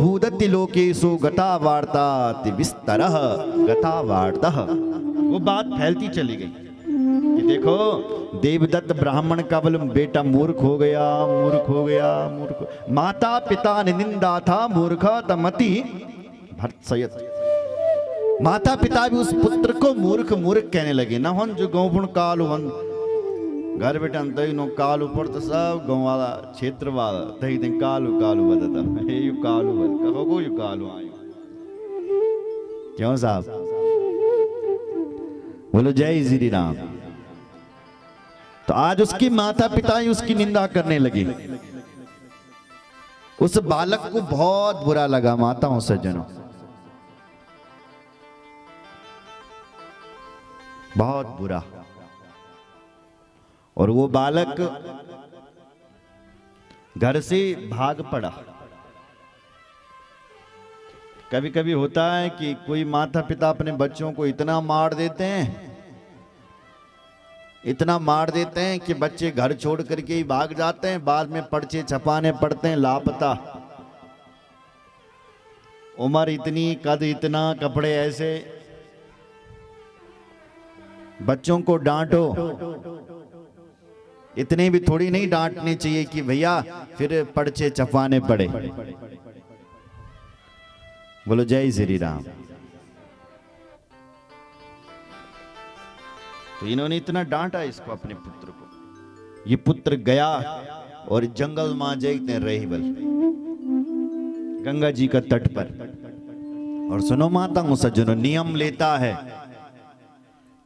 भूदति लोकेशु गता वार्ता विस्तरः गता वार्ता। वो बात फैलती चली गई कि देखो देवदत्त ब्राह्मण का बोले बेटा मूर्ख हो गया, मूर्ख हो गया, मूर्ख। माता पिता ने निंदा था मूर्ख तमति भर्त्सयत्। माता पिता भी उस पुत्र को मूर्ख मूर्ख कहने लगे। न हन जो गौपुण काल हन घर बेटा तई नो कालू पर तो सब गाँव वाला क्षेत्र वाला तई दिन कालू कालू बदता हे यू कालू बद कहो को यू कालू आयो। क्यों साहब? बोलो जय श्री राम। तो आज उसकी माता पिता ही उसकी निंदा करने लगे। उस बालक को बहुत बुरा लगा। माताओं सज्जनों, बहुत बुरा। और वो बालक घर से भाग पड़ा। कभी कभी होता है कि कोई माता पिता अपने बच्चों को इतना मार देते हैं, इतना मार देते हैं कि बच्चे घर छोड़ करके ही भाग जाते हैं। बाद में पर्चे छपाने पड़ते हैं, लापता। उम्र इतनी, कद इतना, कपड़े ऐसे। बच्चों को डांटो, इतने भी थोड़ी नहीं डांटने चाहिए कि भैया फिर पर्चे छपाने पड़े। बोलो जय श्री राम। तो इन्होंने इतना डांटा इसको, अपने पुत्र को। ये पुत्र गया और जंगल में जाते रही बल गंगा जी का तट पर। और सुनो माताओं सज्जनों, नियम लेता है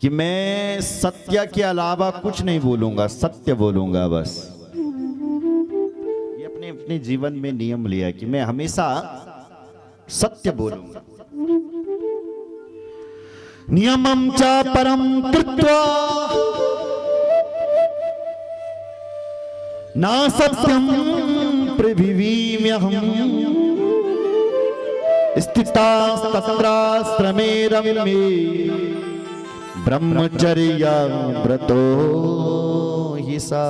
कि मैं सत्य के अलावा कुछ नहीं बोलूंगा, सत्य बोलूंगा बस। ये अपने अपने जीवन में नियम लिया कि मैं हमेशा सत्य बोलूंगा। नियमं च परम कृत्वा ना सत्यं प्रविवीम्यहम् स्थितास्तत्राश्रमे रम्ये ब्रह्मचर्य व्रतो हि सा।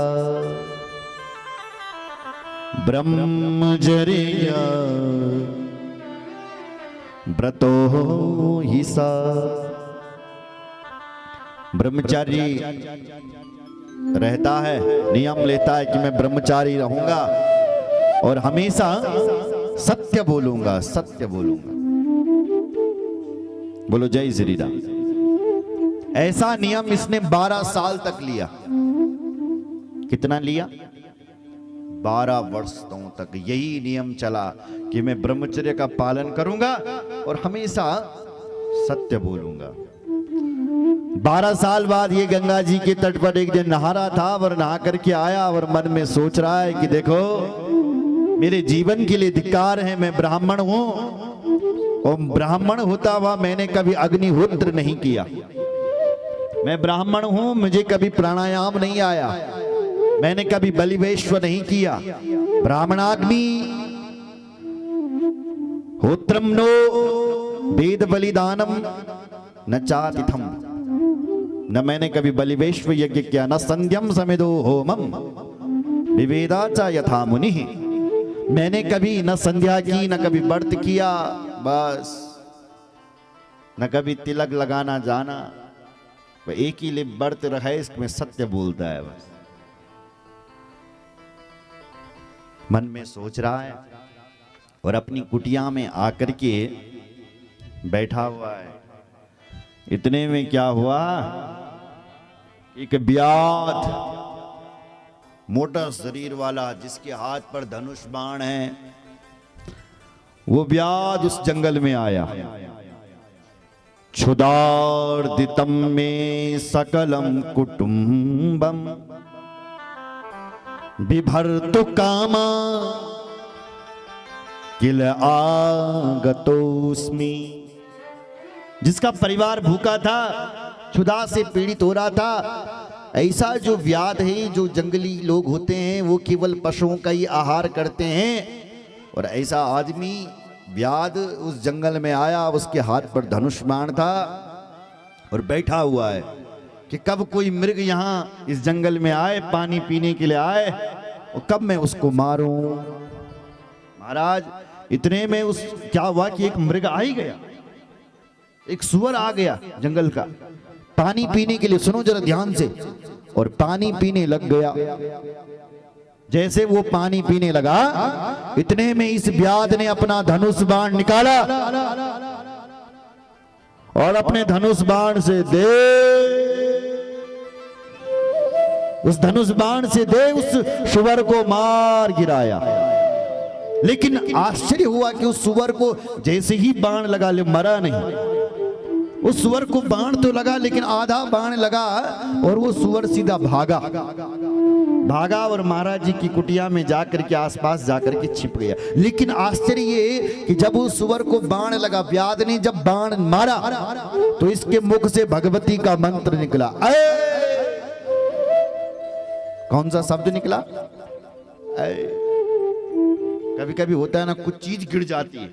ब्रह्मचर्य व्रतो हि सा। ब्रह्मचारी रहता है, नियम लेता है कि मैं ब्रह्मचारी रहूंगा और हमेशा सत्य बोलूंगा, सत्य बोलूंगा। बोलो जय श्री राम। ऐसा नियम इसने 12 साल तक लिया। कितना लिया? 12 वर्षों तक यही नियम चला कि मैं ब्रह्मचर्य का पालन करूंगा और हमेशा सत्य बोलूंगा। 12 साल बाद ये गंगा जी के तट पर एक दिन नहा रहा था और नहा करके आया और मन में सोच रहा है कि देखो मेरे जीवन के लिए धिक्कार है, मैं ब्राह्मण हूं और ब्राह्मण होता हुआ मैंने कभी अग्निहोत्र नहीं किया। मैं ब्राह्मण हूं, मुझे कभी प्राणायाम नहीं आया, मैंने कभी बलिवेश्व नहीं किया। ब्राह्मणाग्नि होत्रम नो वेद बलिदानम न चातिथम। न मैंने कभी बलिवेश्व यज्ञ किया, न संध्यम समिदो होमम विवेदा च यथा मुनि। मैंने कभी न संध्या की, न कभी व्रत किया, बस न कभी तिलक लगाना जाना। वह एक ही लिए व्रत रहे, इसमें सत्य बोलता है बस। मन में सोच रहा है और अपनी कुटिया में आकर के बैठा हुआ है। इतने में क्या हुआ, एक व्याध मोटा शरीर वाला जिसके हाथ पर धनुष बाण है, वो व्याध उस जंगल में आया। क्षुधार्दितम में सकलम कुटुंबम बिभर्तु कामा किल आगतोस्मि। जिसका परिवार भूखा था, क्षुधा से पीड़ित हो रहा था। ऐसा जो व्याध है, जो जंगली लोग होते हैं वो केवल पशुओं का ही आहार करते हैं, और ऐसा आदमी व्याध उस जंगल में आया। उसके हाथ पर धनुष बाण था और बैठा हुआ है कि कब कोई मृग यहाँ इस जंगल में आए, पानी पीने के लिए आए, और कब मैं उसको मारूं। महाराज इतने में उस क्या हुआ कि एक मृग आ ही गया, एक सुअर आ गया जंगल का पानी पीने के लिए, सुनो जरा ध्यान से, और पानी पीने लग गया। जैसे वो पानी पीने लगा, इतने में इस व्याध ने अपना धनुष बाण निकाला और अपने धनुष बाण से उस धनुष बाण से उस सुअर को मार गिराया। लेकिन आश्चर्य हुआ कि उस सुअर को जैसे ही बाण लगा ले मरा नहीं। उस सुअर को बाण तो लगा लेकिन आधा बाण लगा और वो सुअर सीधा भागा और महाराज जी की कुटिया में जाकर के आसपास जाकर के छिप गया। लेकिन आश्चर्य ये कि जब उस सुअर को बाण लगा, व्याध ने जब बाण मारा तो इसके मुख से भगवती का मंत्र निकला। कौन सा शब्द निकला? कभी कभी होता है ना, कुछ चीज गिर जाती है,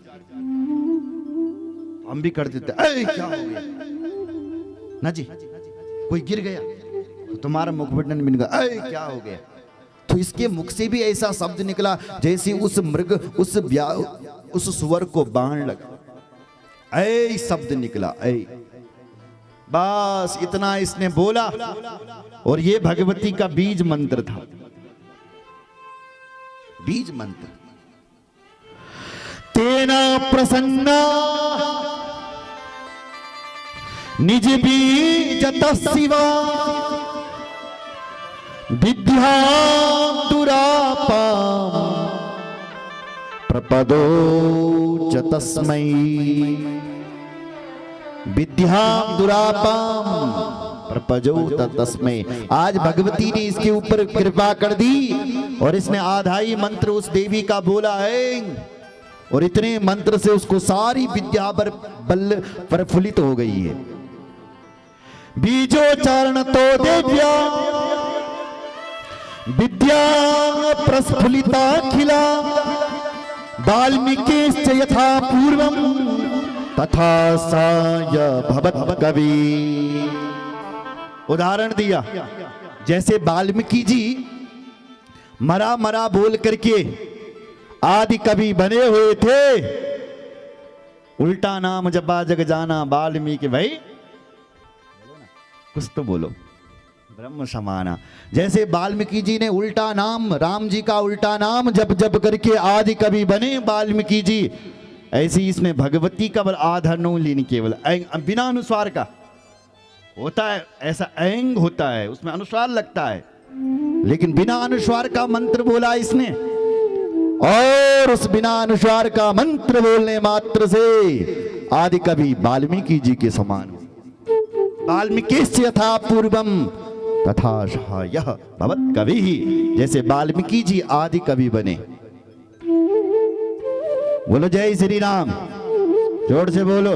हम भी कर देते क्या हो गया ना जी, कोई गिर गया तो तुम्हारा मुख बटन मिल गया, क्या हो गया। तो इसके मुख से भी ऐसा शब्द निकला जैसे उस मृग उस सुअर को बाण लगा, शब्द निकला। बस इतना इसने बोला और ये भगवती का बीज मंत्र था। बीज मंत्र, तेना प्रसन्ना निज बीजत शिवा विद्या दुरापाम प्रपदो च तस्मै। विद्या दुरापाम प्रपजो तस्मै। आज भगवती ने इसके ऊपर कृपा कर दी और इसने आधा ही मंत्र उस देवी का बोला है और इतने मंत्र से उसको सारी विद्या पर बल प्रफुल्लित हो गई है। बीजोच्चारण तो देव्या विद्या प्रस्फुलिता खिला वाल्मीकिश्च यथा पूर्वम तथा साय भवत् कवि। उदाहरण दिया, जैसे वाल्मीकि जी मरा मरा बोल करके आदि कवि बने हुए थे, उल्टा नाम जपा जग जाना वाल्मीकि। भाई कुछ तो बोलो, ब्रह्म समाना। जैसे वाल्मीकि जी ने उल्टा नाम, राम जी का उल्टा नाम जप जप करके आदि कवि बने वाल्मीकि जी, ऐसे ही इसने भगवती का आधा नो लीन केवल बिना अनुस्वार का होता है, ऐसा ऐंग होता है, उसमें अनुस्वार लगता है, लेकिन बिना अनुस्वार का मंत्र बोला इसने और उस बिना अनुस्वार का मंत्र बोलने मात्र से आदि कवि वाल्मीकि जी के समान। वाल्मीकिश्च यथा पूर्वम तथा यह भवत् कवि। जैसे वाल्मीकि जी आदि कवि बने। बोलो जय श्री राम, जोर से बोलो।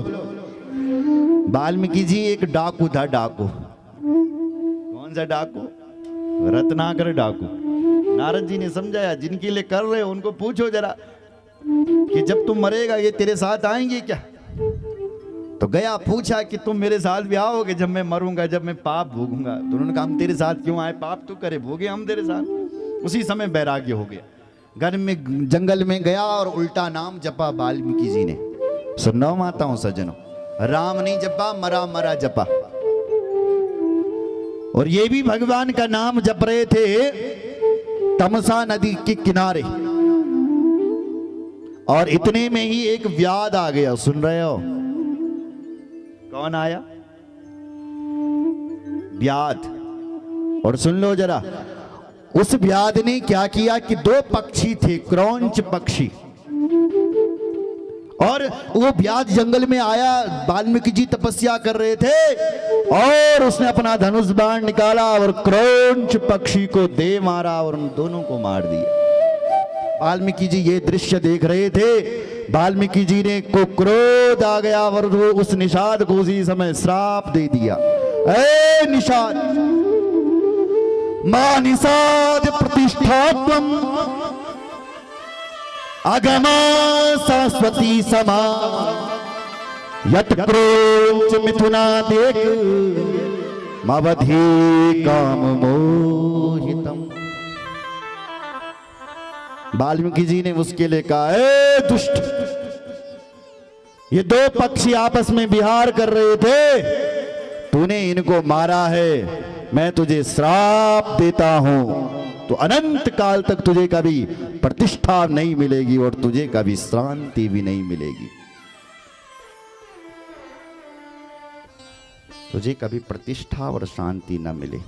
वाल्मीकि जी एक डाकू था, डाकू। कौन सा डाकू? रत्नाकर डाकू। नारद जी ने समझाया, जिनके लिए कर रहे हो उनको पूछो जरा कि जब तुम मरेगा ये तेरे साथ आएंगे क्या? तो गया पूछा कि तुम मेरे साथ भी आओगे जब मैं मरूंगा, जब मैं पाप भोगूंगा? तो उन्होंने कहा हम तेरे साथ क्यों आए, पाप तो करे, भोगे हम तेरे साथ। उसी समय वैराग्य हो गया, घर में जंगल में गया और उल्टा नाम जपा वाल्मीकि जी ने। सुनो माताओं सज्जनों, राम नहीं जपा, मरा मरा जपा। और ये भी भगवान का नाम जप रहे थे तमसा नदी के किनारे, और इतने में ही एक व्याध आ गया। सुन रहे हो? कौन आया? व्याध। और सुन लो जरा, उस व्याध ने क्या किया कि दो पक्षी थे, क्रौंच पक्षी, और वो व्याध जंगल में आया, वाल्मीकि जी तपस्या कर रहे थे और उसने अपना धनुष बाण निकाला और क्रौंच पक्षी को दे मारा और उन दोनों को मार दिया। वाल्मीकि जी ये दृश्य देख रहे थे। वाल्मीकि जी ने को क्रोध आ गया और वो उस निषाद को उसी समय श्राप दे दिया। ए निषाद, मां निषाद प्रतिष्ठात्वम अगमा सरस्वती समा यत क्रोंच मिथुना देख मवधि काम मोहितम। वाल्मीकि जी ने उसके लिए कहा, ए दुष्ट, ये दो पक्षी आपस में विहार कर रहे थे, तूने इनको मारा है, मैं तुझे श्राप देता हूं, तो अनंत काल तक तुझे कभी प्रतिष्ठा नहीं मिलेगी और तुझे कभी शांति भी नहीं मिलेगी। तुझे कभी प्रतिष्ठा और शांति न मिले।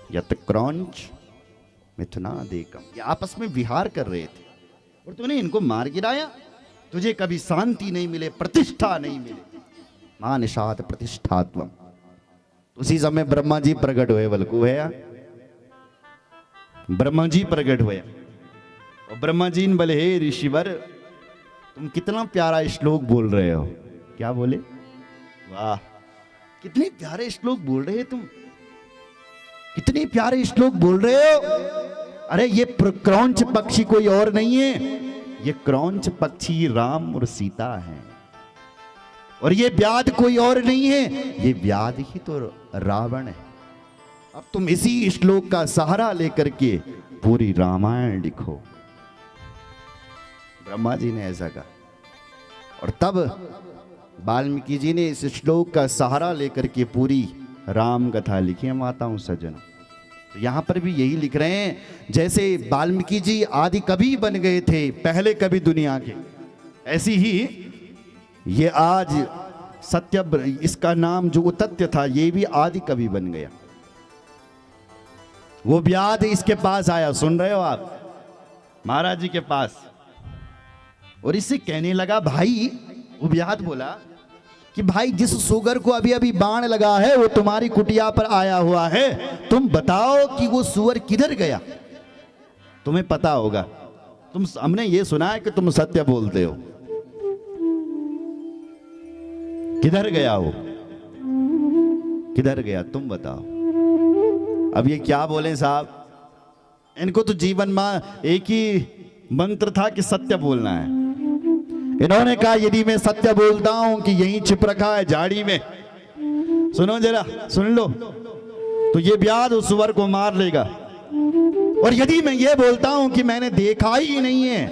यत क्रौंच मिथुनादेकम, ये आपस में विहार कर रहे थे और तूने इनको मार गिराया, तुझे कभी शांति नहीं मिले, प्रतिष्ठा नहीं मिले। मां निषाद प्रतिष्ठात्वम। उसी समय ब्रह्मा जी प्रकट हुए, बल्कु है ब्रह्मा जी प्रकट हुए और ब्रह्मा जी ने बोले, हे ऋषिवर, तुम कितना प्यारा श्लोक बोल रहे हो। क्या बोले? वाह, कितने प्यारे श्लोक बोल रहे तुम, कितने प्यारे श्लोक बोल रहे हो। अरे ये क्रौंच पक्षी कोई और नहीं है, ये क्रौंच पक्षी राम और सीता हैं, और ये व्याध कोई और नहीं है, ये व्याध ही तो रावण है। अब तुम इसी श्लोक का सहारा लेकर के पूरी रामायण लिखो। ब्रह्मा जी ने ऐसा कहा और तब वाल्मीकि जी ने इस श्लोक का सहारा लेकर के पूरी राम कथा लिखी है। माताओं सज्जनों, तो यहां पर भी यही लिख रहे हैं, जैसे वाल्मीकि जी आदि कवि बन गए थे, पहले कवि दुनिया के, ऐसी ही ये आज सत्य, इसका नाम जो तथ्य था, ये भी आदि कवि बन गया। वो व्याध इसके पास आया, सुन रहे हो आप, महाराज जी के पास, और इससे कहने लगा, भाई, वो व्याध बोला कि भाई, जिस सुगर को अभी अभी बाण लगा है वो तुम्हारी कुटिया पर आया हुआ है, तुम बताओ कि वो सुअर किधर गया। तुम्हें पता होगा, हमने ये सुना है कि तुम सत्य बोलते हो, किधर गया वो, किधर गया, तुम बताओ। अब ये क्या बोले साहब, इनको तो जीवन में एक ही मंत्र था कि सत्य बोलना है। इन्होंने कहा, यदि मैं सत्य बोलता हूं कि यहीं छिप रखा है झाड़ी में, सुनो जरा, सुन लो, तो ये व्याध उस सुअर को मार लेगा, और यदि मैं ये बोलता हूं कि मैंने देखा ही नहीं है,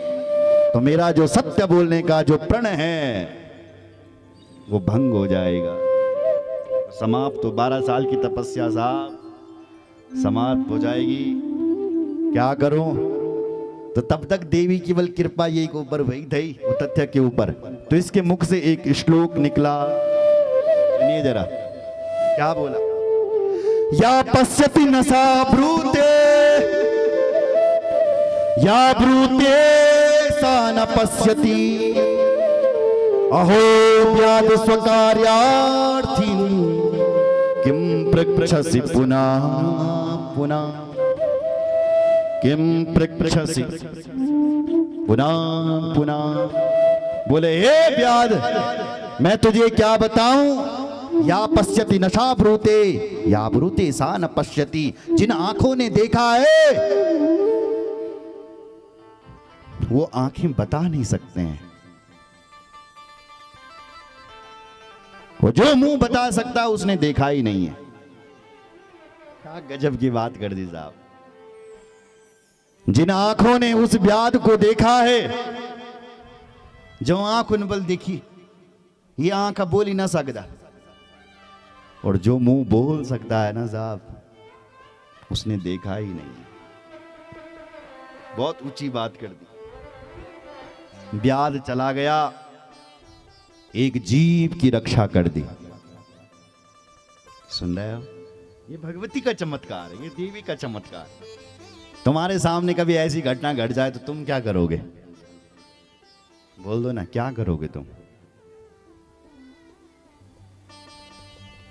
तो मेरा जो सत्य बोलने का जो प्रण है वो भंग हो जाएगा, समाप्त। तो 12 साल की तपस्या साहब समाप्त हो जाएगी। क्या करूं? तो तब तक देवी की बल कृपा यही के ऊपर वही थी, वो तथ्य के ऊपर। तो इसके मुख से एक श्लोक निकला, सुनिए जरा क्या बोला। या पश्यति नसा ब्रूते, या ब्रूते सा न पश्यति, अहो व्याध स्वकार्यार्थी, किम पृच्छसि पुनः पुनः, किम पृच्छसि पुनः पुनः। बोले, हे व्याध, मैं तुझे क्या बताऊं। या पश्यति नशा ब्रूते, या ब्रूते सा न पश्यति, जिन आंखों ने देखा है वो आंखें बता नहीं सकते हैं, वो जो मुंह बता सकता है उसने देखा ही नहीं है। क्या गजब की बात कर दी साहब। जिन आंखों ने उस व्याध को देखा है, जो आंख उन बल देखी, ये आंख बोल ही ना सकता, और जो मुंह बोल सकता है ना साहब, उसने देखा ही नहीं। बहुत ऊंची बात कर दी। व्याध चला गया, एक जीव की रक्षा कर दी। सुन रहे हो, ये भगवती का चमत्कार है, ये देवी का चमत्कार। तुम्हारे सामने कभी ऐसी घटना घट जाए तो तुम क्या करोगे? बोल दो ना, क्या करोगे तुम?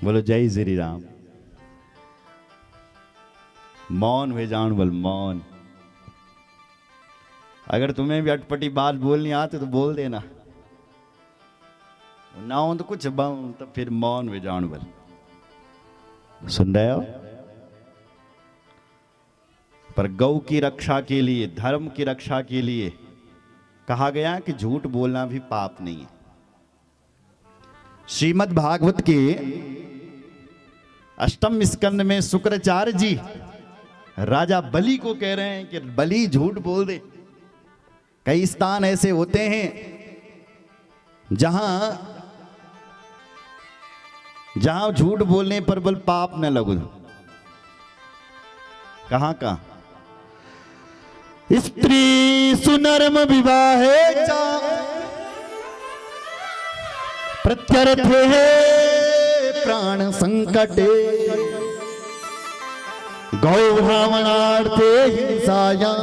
बोलो जय श्री राम। मौन हुए जान, बोल मौन। अगर तुम्हें भी अटपटी बात बोलनी आती तो बोल देना, ना हो तो कुछ तो फिर मौन हुए जान बोल। सुन रहे हो? पर गौ की रक्षा के लिए, धर्म की रक्षा के लिए कहा गया कि झूठ बोलना भी पाप नहीं है। श्रीमद् भागवत के 8वें स्कंद में शुक्राचार्य जी राजा बलि को कह रहे हैं कि बलि झूठ बोल दे। कई स्थान ऐसे होते हैं जहां झूठ बोलने पर बल पाप न लगो। कहां का? स्त्री सुनर्म विवाहे चा प्रत्यर्थे प्राण संकटे गौ ब्राह्मणार्थे हिंसायां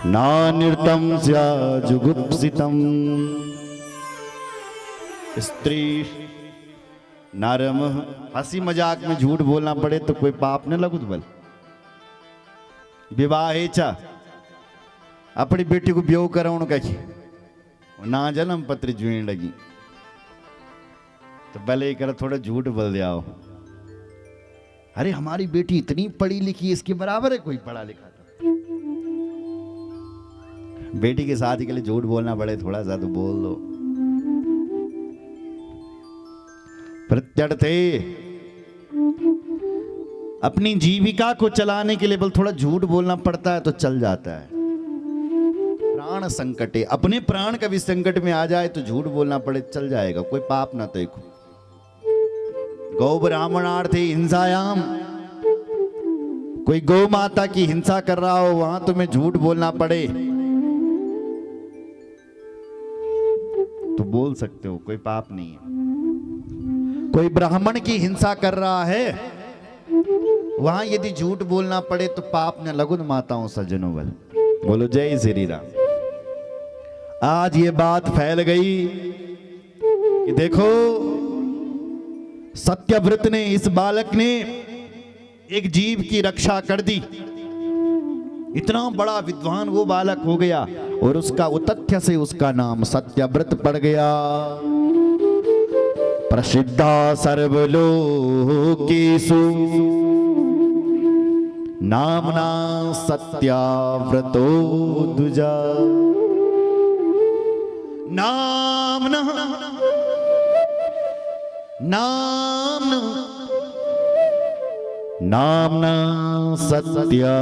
नानिर्तम स्या जुगुप्सितम। स्त्री नरम, हंसी मजाक में झूठ बोलना पड़े तो कोई पाप न लगुत बल। विवाहे चा, अपनी बेटी को ब्याह कराउण कही ना जन्म पत्र जुएण लगी तो भले कर थोड़ा झूठ बोल दिया हो। अरे हमारी बेटी इतनी पढ़ी लिखी, इसके बराबर है कोई पढ़ा लिखा? तो बेटी के शादी के लिए झूठ बोलना पड़े थोड़ा सा तो बोल दो। प्रत्यर्थे, अपनी जीविका को चलाने के लिए बल थोड़ा झूठ बोलना पड़ता है तो चल जाता है। प्राण संकटे, अपने प्राण का भी संकट में आ जाए तो झूठ बोलना पड़े चल जाएगा, कोई पाप ना देखो। गौ ब्राह्मणार्थे हिंसायाम, कोई गौ माता की हिंसा कर रहा हो वहां तुम्हें झूठ बोलना पड़े तो बोल सकते हो, कोई पाप नहीं है। कोई ब्राह्मण की हिंसा कर रहा है वहां यदि झूठ बोलना पड़े तो पाप न लगुन माताओं सज्जनों बल। बोलो जय श्री राम। आज ये बात फैल गई कि देखो सत्यव्रत ने, इस बालक ने एक जीव की रक्षा कर दी। इतना बड़ा विद्वान वो बालक हो गया और उसका उतथ्य से उसका नाम सत्यव्रत पड़ गया। प्रसिद्धा सर्वलोकेषु नामना सत्याव्रतो द्विजा। नामना नामना सत्या